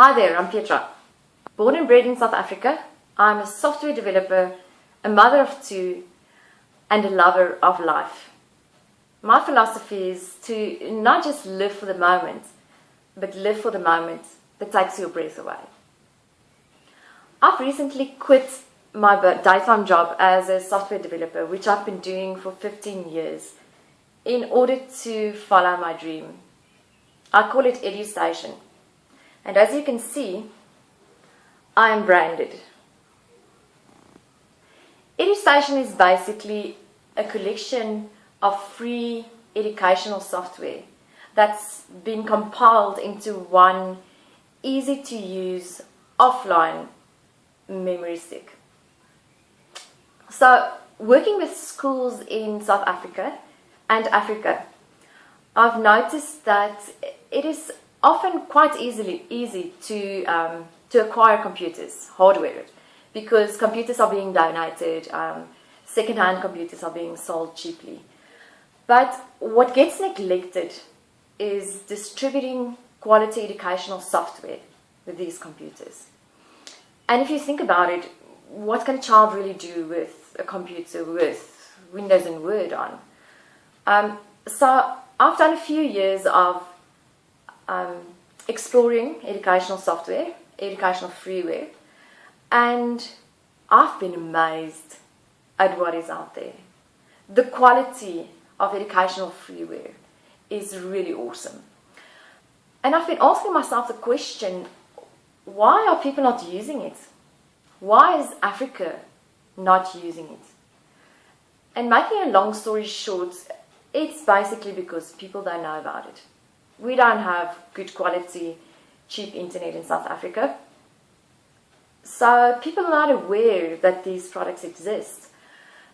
Hi there, I'm Petra. Born and bred in South Africa, I'm a software developer, a mother of two, and a lover of life. My philosophy is to not just live for the moment, but live for the moment that takes your breath away. I've recently quit my daytime job as a software developer, which I've been doing for 15 years, in order to follow my dream. I call it EduStation. And as you can see, I am branded. EduStation is basically a collection of free educational software that's been compiled into one easy to use offline memory stick. So, working with schools in South Africa and Africa, I've noticed that it is often quite easy to acquire computers, hardware, because computers are being donated, second-hand computers are being sold cheaply. But what gets neglected is distributing quality educational software with these computers. And if you think about it, what can a child really do with a computer with Windows and Word on? So I've done a few years of exploring educational software, educational freeware, and I've been amazed at what is out there. The quality of educational freeware is really awesome. And I've been asking myself the question, why are people not using it? Why is Africa not using it? And making a long story short, it's basically because people don't know about it. We don't have good quality, cheap internet in South Africa. So people are not aware that these products exist.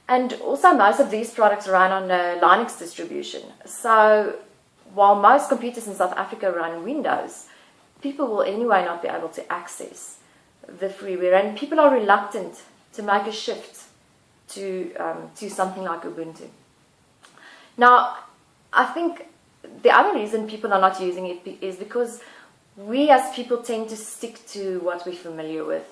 And also most of these products run on a Linux distribution. So while most computers in South Africa run Windows, people will anyway not be able to access the freeware. And people are reluctant to make a shift to something like Ubuntu. Now, I think the other reason people are not using it is because we as people tend to stick to what we're familiar with.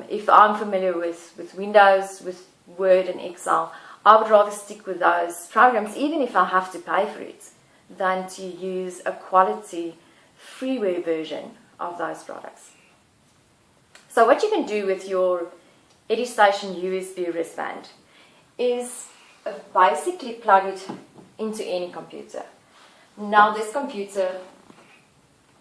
If I'm familiar with Windows, with Word and Excel, I would rather stick with those programs, even if I have to pay for it, than to use a quality freeware version of those products. So what you can do with your EduStation USB wristband is basically plug it into any computer. Now this computer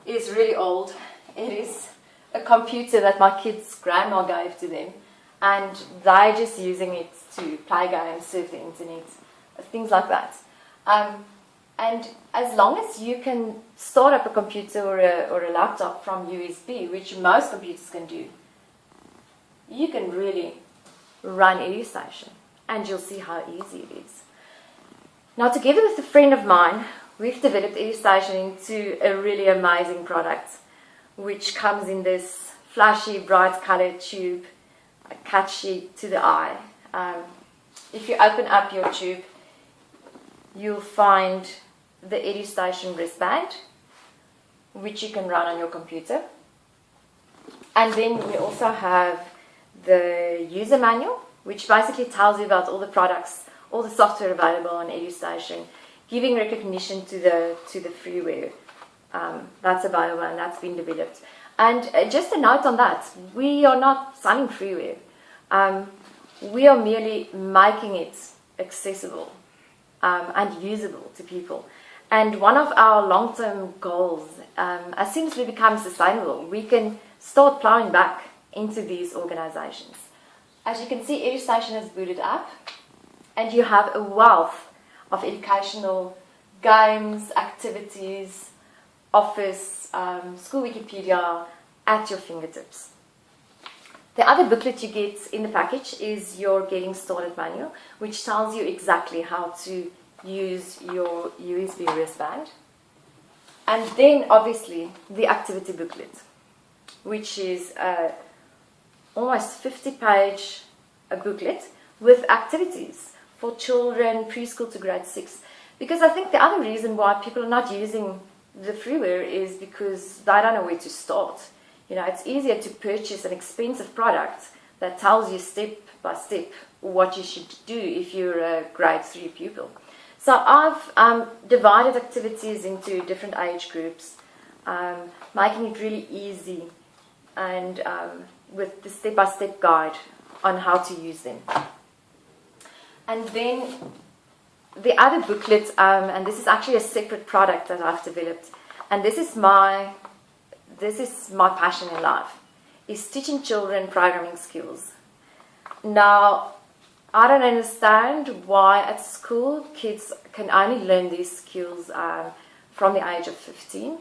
is really old. It is a computer that my kids' grandma gave to them, and they're just using it to play games, surf the internet, things like that. And as long as you can start up a computer or a laptop from USB, which most computers can do, you can really run EduStation, and you'll see how easy it is. Now, together with a friend of mine, we've developed EduStation into a really amazing product, which comes in this flashy, bright colored tube, catchy to the eye. If you open up your tube, you'll find the EduStation wristband, which you can run on your computer. And then we also have the user manual, which basically tells you about all the products, all the software available on EduStation, giving recognition to the freeware that's available and that's been developed. And just a note on that, we are not selling freeware. We are merely making it accessible and usable to people. And one of our long-term goals, as soon as we become sustainable, we can start plowing back into these organizations. As you can see, EduStation has booted up, and you have a wealth of educational games, activities, Office, School Wikipedia at your fingertips. The other booklet you get in the package is your Getting Started manual, which tells you exactly how to use your USB wristband. And then, obviously, the activity booklet, which is almost 50-page booklet with activities for children preschool to grade 6. Because I think the other reason why people are not using the freeware is because they don't know where to start. It's easier to purchase an expensive product that tells you step by step what you should do if you're a grade 3 pupil. So I've divided activities into different age groups, making it really easy and with the step-by-step guide on how to use them. And then the other booklet, and this is actually a separate product that I've developed, and this is my passion in life, is teaching children programming skills. Now, I don't understand why at school kids can only learn these skills from the age of 15.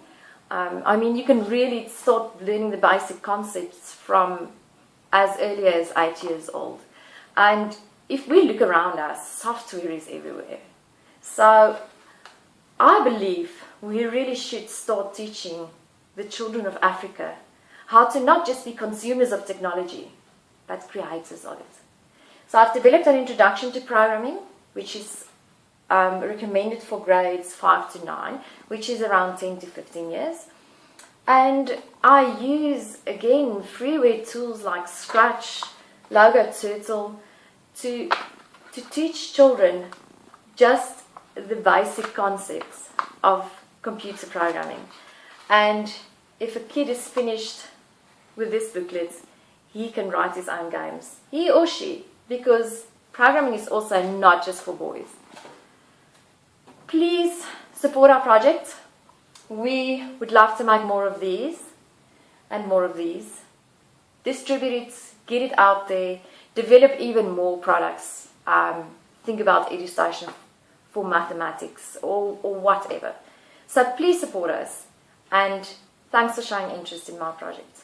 You can really start learning the basic concepts from as early as 8 years old. And if we look around us, software is everywhere. So I believe we really should start teaching the children of Africa how to not just be consumers of technology, but creators of it. So I've developed an introduction to programming, which is recommended for grades 5 to 9, which is around 10 to 15 years. And I use, again, freeware tools like Scratch, Logo Turtle, to teach children just the basic concepts of computer programming. And if a kid is finished with this booklet, he can write his own games, he or she, because programming is also not just for boys. Please support our project. We would love to make more of these and more of these. Distribute it, get it out there, develop even more products. Think about EduStation for mathematics or whatever. So please support us, and thanks for showing interest in my project.